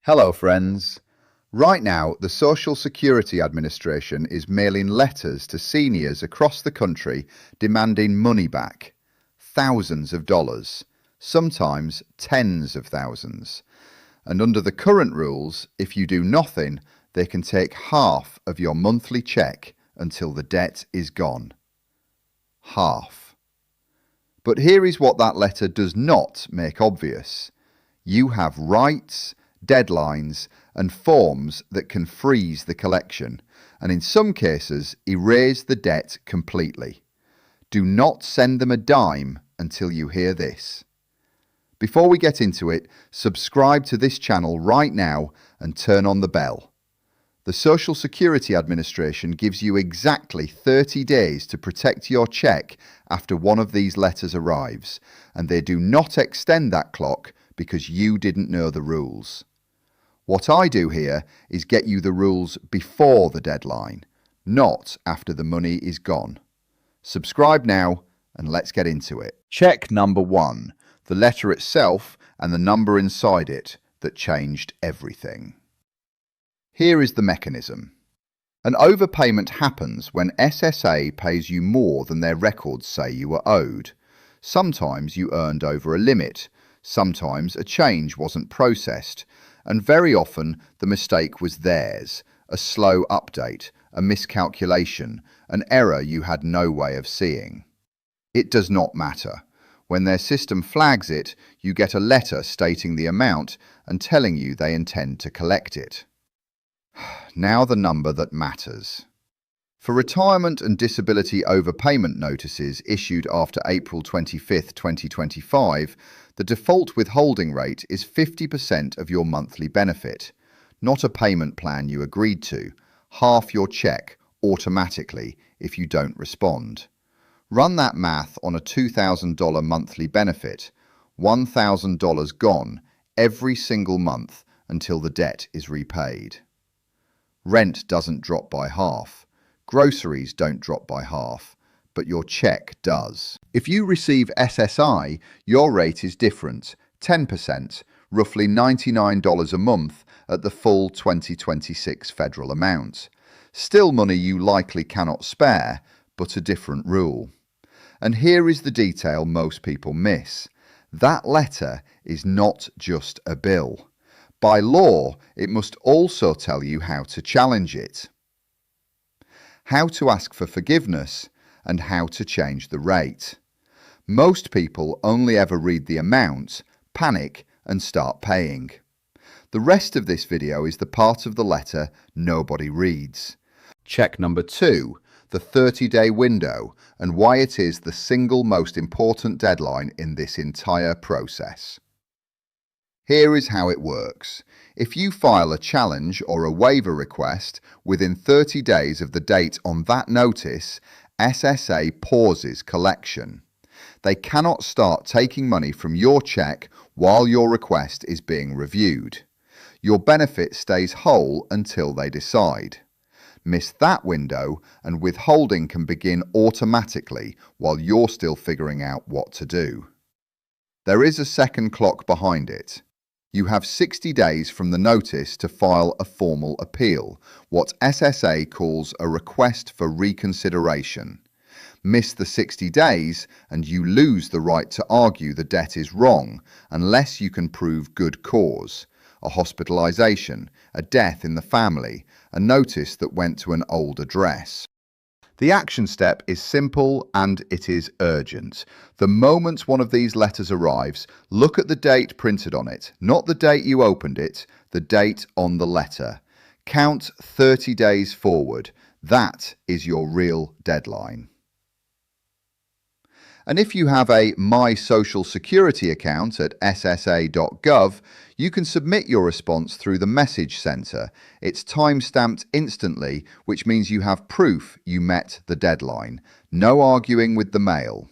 Hello friends. Right now, the Social Security Administration is mailing letters to seniors across the country demanding money back. Thousands of dollars, sometimes tens of thousands. And under the current rules, if you do nothing, they can take half of your monthly check until the debt is gone. Half. But here is what that letter does not make obvious. You have rights, deadlines and forms that can freeze the collection and in some cases erase the debt completely. Do not send them a dime until you hear this. Before we get into it, subscribe to this channel right now and turn on the bell. The Social Security Administration gives you exactly 30 days to protect your check after one of these letters arrives, and they do not extend that clock because you didn't know the rules. What I do here is get you the rules before the deadline, not after the money is gone. Subscribe now and let's get into it. Check number 1, the letter itself and the number inside it that changed everything. Here is the mechanism. An overpayment happens when SSA pays you more than their records say you were owed. Sometimes you earned over a limit, sometimes a change wasn't processed, and very often the mistake was theirs, a slow update, a miscalculation, an error you had no way of seeing. It does not matter. When their system flags it, you get a letter stating the amount and telling you they intend to collect it. Now the number that matters. For retirement and disability overpayment notices issued after April 25, 2025, the default withholding rate is 50% of your monthly benefit, not a payment plan you agreed to, half your check automatically if you don't respond. Run that math on a $2,000 monthly benefit, $1,000 gone every single month until the debt is repaid. Rent doesn't drop by half. Groceries don't drop by half, but your check does. If you receive SSI, your rate is different, 10%, roughly $99 a month at the full 2026 federal amount. Still money you likely cannot spare, but a different rule. And here is the detail most people miss. That letter is not just a bill. By law, it must also tell you how to challenge it, how to ask for forgiveness, and how to change the rate. Most people only ever read the amount, panic, and start paying. The rest of this video is the part of the letter nobody reads. Check number 2, the 30-day window, and why it is the single most important deadline in this entire process. Here is how it works. If you file a challenge or a waiver request within 30 days of the date on that notice, SSA pauses collection. They cannot start taking money from your check while your request is being reviewed. Your benefit stays whole until they decide. Miss that window and withholding can begin automatically while you're still figuring out what to do. There is a second clock behind it. You have 60 days from the notice to file a formal appeal, what SSA calls a request for reconsideration. Miss the 60 days and you lose the right to argue the debt is wrong unless you can prove good cause, a hospitalization, a death in the family, a notice that went to an old address. The action step is simple and it is urgent. The moment one of these letters arrives, look at the date printed on it, not the date you opened it, the date on the letter. Count 30 days forward. That is your real deadline. And if you have a My Social Security account at ssa.gov, you can submit your response through the Message Center. It's time-stamped instantly, which means you have proof you met the deadline. No arguing with the mail.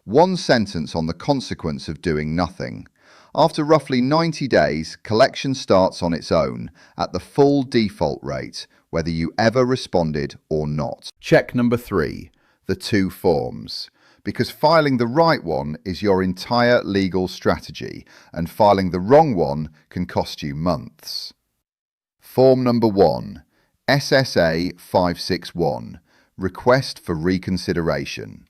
One sentence on the consequence of doing nothing. After roughly 90 days, collection starts on its own at the full default rate, whether you ever responded or not. Check number 3, the 2 forms. because filing the right one is your entire legal strategy and filing the wrong one can cost you months. Form number 1, SSA-561, Request for Reconsideration.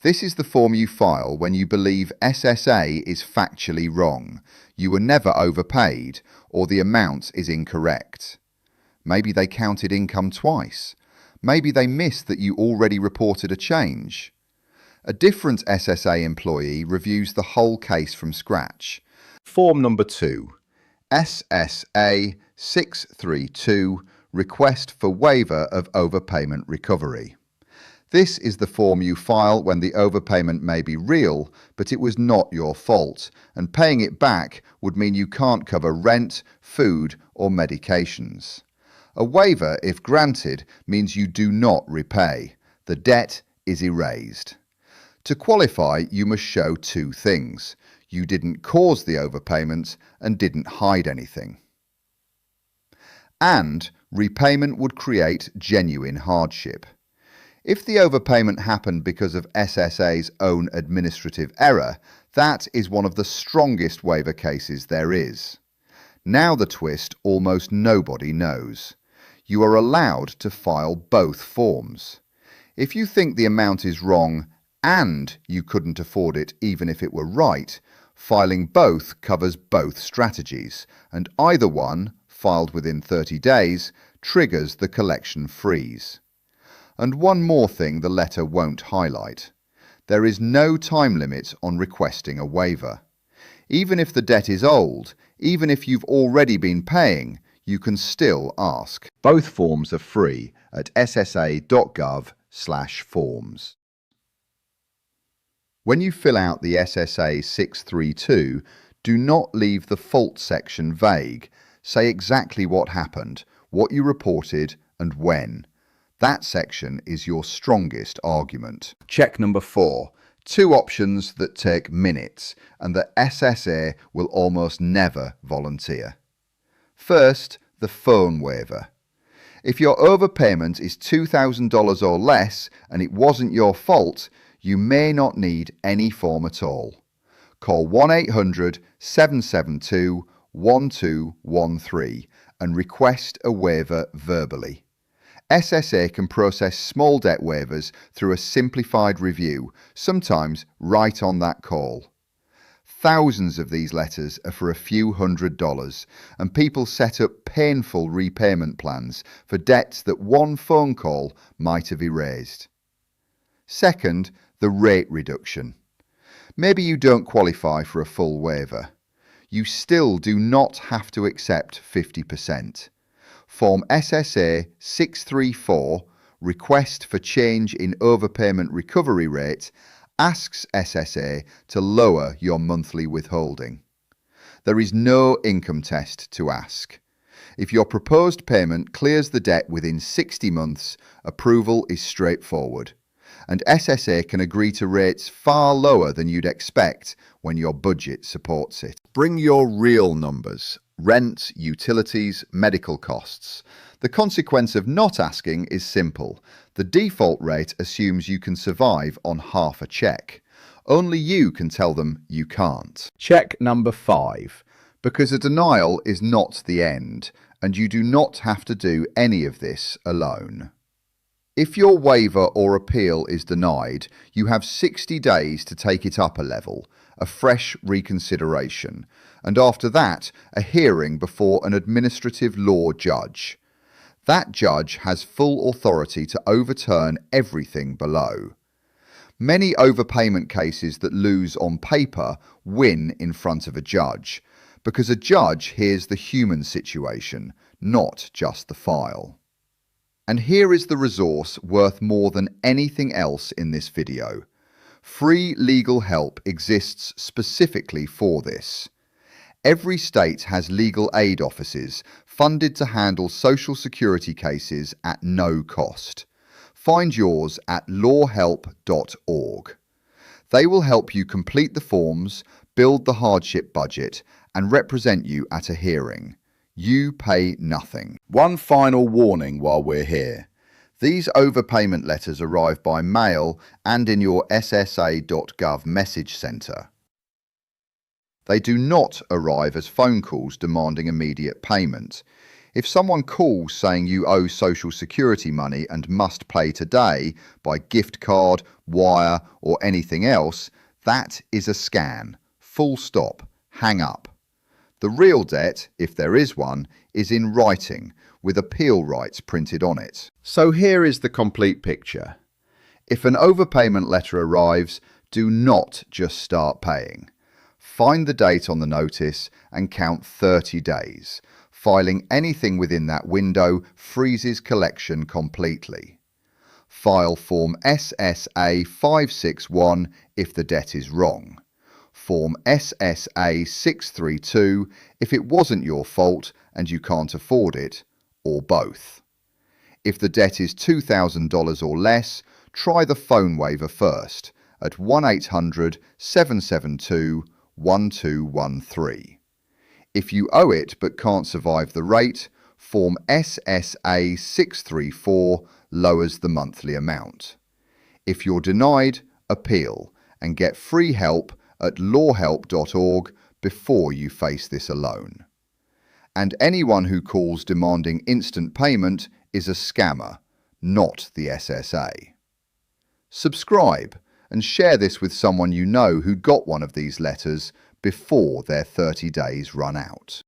This is the form you file when you believe SSA is factually wrong, you were never overpaid, or the amount is incorrect. Maybe they counted income twice. Maybe they missed that you already reported a change. A different SSA employee reviews the whole case from scratch. Form number 2, SSA-632, Request for Waiver of Overpayment Recovery. This is the form you file when the overpayment may be real, but it was not your fault, and paying it back would mean you can't cover rent, food, or medications. A waiver, if granted, means you do not repay. The debt is erased. To qualify, you must show 2 things. You didn't cause the overpayment and didn't hide anything. And repayment would create genuine hardship. If the overpayment happened because of SSA's own administrative error, that is one of the strongest waiver cases there is. Now the twist almost nobody knows. You are allowed to file both forms. If you think the amount is wrong and you couldn't afford it even if it were right, filing both covers both strategies, and either one, filed within 30 days, triggers the collection freeze. And one more thing the letter won't highlight. There is no time limit on requesting a waiver. Even if the debt is old, even if you've already been paying, you can still ask. Both forms are free at ssa.gov/forms. When you fill out the SSA-632, do not leave the fault section vague. Say exactly what happened, what you reported, and when. That section is your strongest argument. Check number 4. 2 options that take minutes and that SSA will almost never volunteer. First, the phone waiver. If your overpayment is $2,000 or less and it wasn't your fault, you may not need any form at all. Call 1-800-772-1213 and request a waiver verbally. SSA can process small debt waivers through a simplified review, sometimes right on that call. Thousands of these letters are for a few $100s, and people set up painful repayment plans for debts that one phone call might have erased. Second, the rate reduction. Maybe you don't qualify for a full waiver. You still do not have to accept 50%. Form SSA-634, Request for Change in Overpayment Recovery Rate, asks SSA to lower your monthly withholding. There is no income test to ask. If your proposed payment clears the debt within 60 months, approval is straightforward, and SSA can agree to rates far lower than you'd expect when your budget supports it. Bring your real numbers. Rent, utilities, medical costs. The consequence of not asking is simple. The default rate assumes you can survive on half a check. Only you can tell them you can't. Check number 5. Because a denial is not the end, and you do not have to do any of this alone. If your waiver or appeal is denied, you have 60 days to take it up a level, a fresh reconsideration, and after that, a hearing before an administrative law judge. That judge has full authority to overturn everything below. Many overpayment cases that lose on paper win in front of a judge, because a judge hears the human situation, not just the file. And here is the resource worth more than anything else in this video. Free legal help exists specifically for this. Every state has legal aid offices funded to handle Social Security cases at no cost. Find yours at lawhelp.org. They will help you complete the forms, build the hardship budget, and represent you at a hearing. You pay nothing. One final warning while we're here. These overpayment letters arrive by mail and in your SSA.gov message centre. They do not arrive as phone calls demanding immediate payment. If someone calls saying you owe Social Security money and must pay today by gift card, wire or anything else, that is a scam. Full stop. Hang up. The real debt, if there is one, is in writing, with appeal rights printed on it. So here is the complete picture. If an overpayment letter arrives, do not just start paying. Find the date on the notice and count 30 days. Filing anything within that window freezes collection completely. File Form SSA-561 if the debt is wrong. Form SSA-632 if it wasn't your fault and you can't afford it, or both. If the debt is $2,000 or less, try the phone waiver first at 1-800-772-1213. If you owe it but can't survive the rate, Form SSA-634 lowers the monthly amount. If you're denied, appeal and get free help at lawhelp.org before you face this alone. And anyone who calls demanding instant payment is a scammer, not the SSA. Subscribe and share this with someone you know who got one of these letters before their 30 days run out.